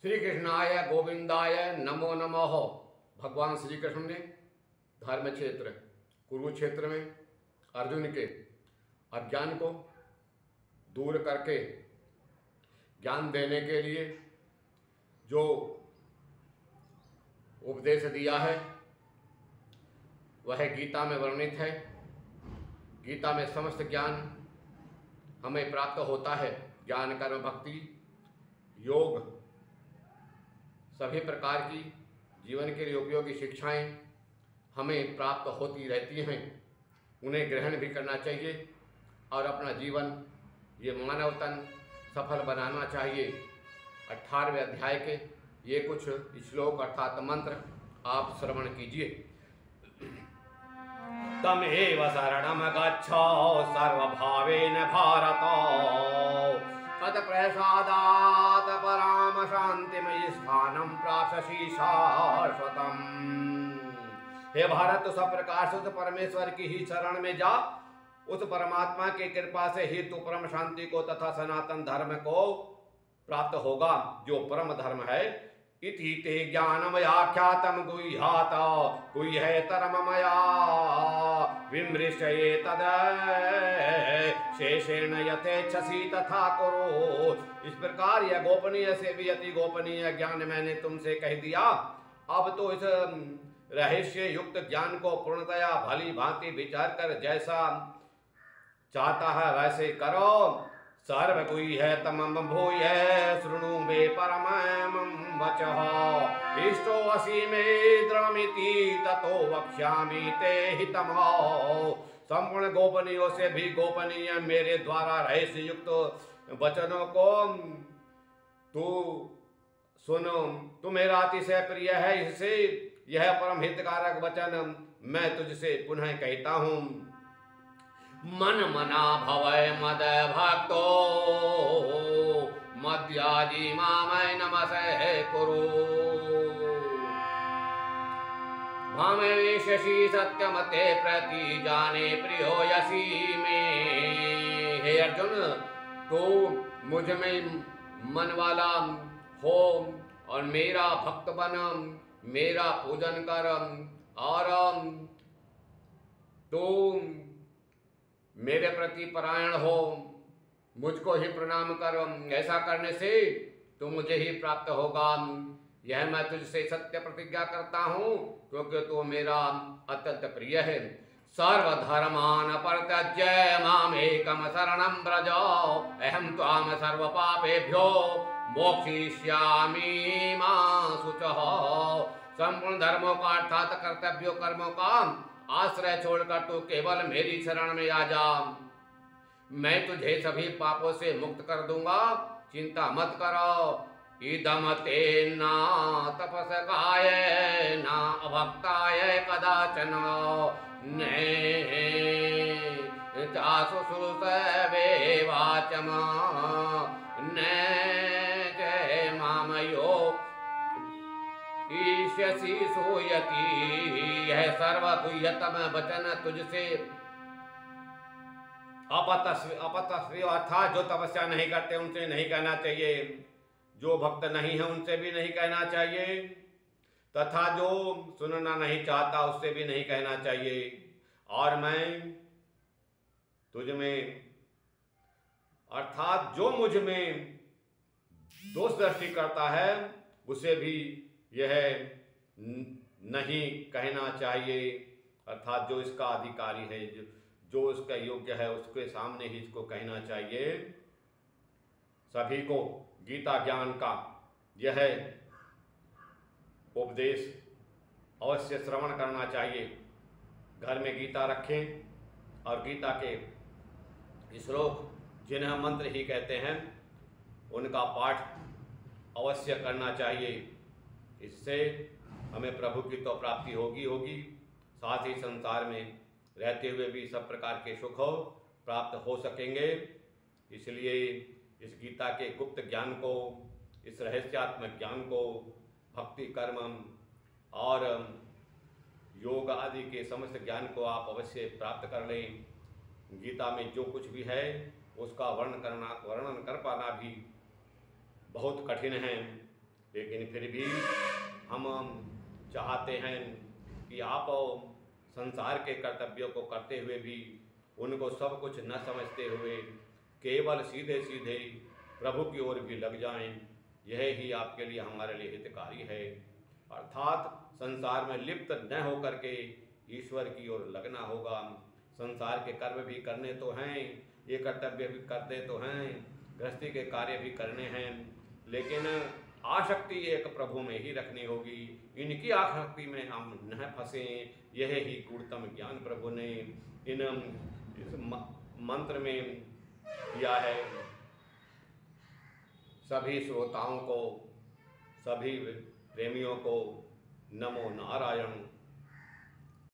श्री कृष्णाय गोविंदाय नमो नमः। भगवान श्री कृष्ण ने धर्म क्षेत्र कुरुक्षेत्र में अर्जुन के अज्ञान को दूर करके ज्ञान देने के लिए जो उपदेश दिया है वह गीता में वर्णित है। गीता में समस्त ज्ञान हमें प्राप्त होता है। ज्ञान कर्म भक्ति योग सभी प्रकार की जीवन के लिए उपयोगी शिक्षाएं हमें प्राप्त होती रहती हैं। उन्हें ग्रहण भी करना चाहिए और अपना जीवन ये मानव तन सफल बनाना चाहिए। 18वें अध्याय के ये कुछ श्लोक अर्थात मंत्र आप श्रवण कीजिए। तमेव शरणं गच्छ सर्वभावेन भारत तत्प्रसादात् पराम शांतिमयी स्थानं प्राप्स्यसि शाश्वतम्। हे भारत, तो सब प्रकार से उस परमेश्वर की ही शरण में जा। उस परमात्मा की कृपा से ही तू परम शांति को तथा सनातन धर्म को प्राप्त होगा जो परम धर्म है। इति ते ज्ञानमयाख्यातं गुह्यात गुह्येतरमया विमृश्ये तद शेषेण यथेच्छसि तथा कुरु। इस प्रकार यह गोपनीय से भी अति गोपनीय ज्ञान मैंने तुमसे कह दिया। अब तो इस रहस्य युक्त ज्ञान को पूर्णतया भली भांति विचार कर जैसा चाहता है वैसे करो। सर्वगुह्यतमं भूय शृणु मे परमं वचः इष्टोऽसि मे दृढमिति ततो वक्ष्यामि ते हितम्। संपूर्ण गोपनीयों से भी गोपनीय मेरे द्वारा रहस्य युक्त वचनों को तू सुनो। तू मेरा अतिशय प्रिय है, इससे यह परम हितकारक वचन मैं तुझसे पुनः कहता हूँ। मन मना भवय मद भक्तो मद्याजी मामय नमसे कुरु भामेशि सत्यमते प्रति जाने प्रियो यसी में। हे अर्जुन, तो मुझ में मन वाला हो और मेरा भक्त बन, मेरा पूजन कर और तो मेरे प्रति परायण हो, मुझको ही प्रणाम कर। ऐसा करने से तो मुझे ही प्राप्त होगा। यह मैं तुझसे सत्य प्रतिज्ञा करता हूँ क्योंकि तू मेरा अत्यंत प्रिय है। सर्वधर्मान परित्यज्य मामेकं शरणं व्रज अहं त्वां सर्वपापेभ्यो मोक्षयिष्यामि मा शुचः। संपूर्ण धर्मों का अर्थात कर्तव्यों कर्मों का आश्रय छोड़कर तू केवल मेरी शरण में आ जा। मैं तुझे सभी पापों से मुक्त कर दूंगा, चिंता मत करो। इदम ते न तपस्काय न अभक्ताय कदाचन न चाशुश्रूषवे वाचम न च मामयो ईष्यसि सूयति। यह सर्वगुह्यतम वचन तुझसे अपतस्वी अर्थात जो तपस्या नहीं करते उनसे नहीं कहना चाहिए, जो भक्त नहीं है उनसे भी नहीं कहना चाहिए, तथा जो सुनना नहीं चाहता उससे भी नहीं कहना चाहिए। और मैं तुझ में अर्थात जो मुझ में दोष दृष्टि करता है उसे भी यह नहीं कहना चाहिए। अर्थात जो इसका अधिकारी है, जो इसका योग्य है उसके सामने ही इसको कहना चाहिए। सभी को गीता ज्ञान का यह उपदेश अवश्य श्रवण करना चाहिए। घर में गीता रखें और गीता के श्लोक जिन्हें मंत्र ही कहते हैं उनका पाठ अवश्य करना चाहिए। इससे हमें प्रभु की तो प्राप्ति होगी, साथ ही संसार में रहते हुए भी सब प्रकार के सुख प्राप्त हो सकेंगे। इसलिए इस गीता के गुप्त ज्ञान को, इस रहस्यात्मक ज्ञान को, भक्ति कर्म और योग आदि के समस्त ज्ञान को आप अवश्य प्राप्त कर लें। गीता में जो कुछ भी है उसका वर्णन कर पाना भी बहुत कठिन है। लेकिन फिर भी हम चाहते हैं कि आप संसार के कर्तव्यों को करते हुए भी उनको सब कुछ न समझते हुए केवल सीधे सीधे प्रभु की ओर भी लग जाएं। यह ही आपके लिए हमारे लिए हितकारी है। अर्थात संसार में लिप्त न होकर के ईश्वर की ओर लगना होगा। संसार के कर्म भी करने तो हैं, ये कर्तव्य भी करते तो हैं, गृहस्थी के कार्य भी करने हैं, लेकिन आसक्ति एक प्रभु में ही रखनी होगी। इनकी आसक्ति में हम न फंसें, यह ही गूढ़तम ज्ञान प्रभु ने इस मंत्र में दिया है। सभी श्रोताओं को, सभी प्रेमियों को नमो नारायण।